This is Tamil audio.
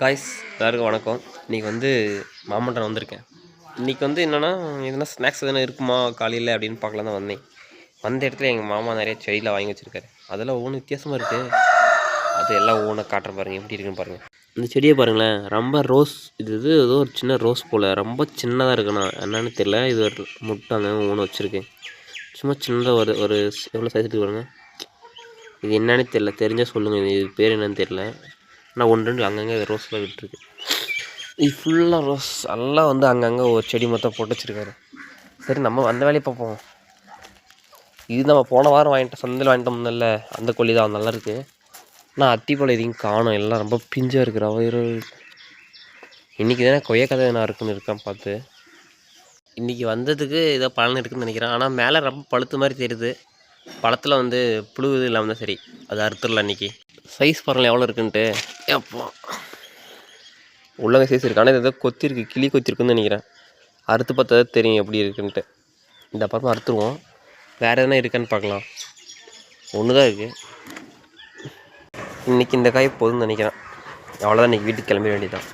காய்ஸ் எல்லாருக்கும் வணக்கம். இன்றைக்கி வந்து மாமன்றம் வந்திருக்கேன். இன்றைக்கி வந்து என்னென்னா எதுனா ஸ்நாக்ஸ் எதனா இருக்குமா காலையில் அப்படின்னு பார்க்கலாம் தான் வந்தேன். வந்த இடத்துல எங்கள் மாமா நிறைய செடியில் வாங்கி வச்சுருக்காரு. அதெல்லாம் ஒவ்வொன்றும் வித்தியாசமாக இருக்குது. அது எல்லாம் ஒவ்வொன்றும் காட்டுற பாருங்கள், எப்படி இருக்குன்னு பாருங்கள். இந்த செடியை பாருங்களேன், ரொம்ப ரோஸ். இது ஏதோ ஒரு சின்ன ரோஸ் போல் ரொம்ப சின்னதாக இருக்குண்ணா, என்னன்னு தெரியல. இது ஒரு முட்டாங்க ஒன்று வச்சுருக்கேன். சும்மா சின்னதாக ஒரு எவ்வளோ சைஸ் இருக்கு பாருங்கள். இது என்னன்னு தெரியல, தெரிஞ்சால் சொல்லுங்கள். இது பேர் என்னன்னு தெரியல. ஆனால் ஒன்று ரெண்டு அங்கங்கே ரோஸில் விட்டுருக்கு. இது ஃபுல்லாக ரோஸ் எல்லாம் வந்து அங்கங்கே ஒரு செடி மொத்தம் போட்டு வச்சுருக்காரு. சரி, நம்ம அந்த வேலையை பார்ப்போம். இது நம்ம போன வாரம் சந்தையில் வாங்கிட்டு வந்தோம்ல, அந்த கொல்லி தான் நல்லாயிருக்கு. ஆனால் அத்திப்பழம் எதையும் காணும், எல்லாம் ரொம்ப பிஞ்சாக இருக்கிற வயிறு. இன்றைக்கி தானே கொய்யக்கதை என்ன இருக்குன்னு இருக்கான் பார்த்து. இன்றைக்கி வந்ததுக்கு ஏதோ பலன் இருக்குதுன்னு நினைக்கிறேன். ஆனால் மேலே ரொம்ப பழுத்து மாதிரி தெரியுது. பழத்தில் வந்து புழு இது இல்லாமல் தான் சரி, அது அறுத்துடலாம் இன்றைக்கி. சைஸ் பாருங்கள் எவ்வளோ இருக்குன்ட்டு. அப்போ உள்ளங்க சைஸ் இருக்குது. ஆனால் இது ஏதோ கொத்திருக்கு, கிளி கொத்திருக்குன்னு நினைக்கிறேன். அறுத்து பார்த்தா தெரியும் எப்படி இருக்குன்ட்டு. இந்த பக்கம் அறுத்துருவோம். வேறு எதனா இருக்கான்னு பார்க்கலாம். ஒன்று தான் இருக்குது. இன்றைக்கி இந்த காய் போதும்னு நினைக்கிறேன். அவ்வளோதான், இன்றைக்கி வீட்டுக்கு கிளம்ப வேண்டியதான்.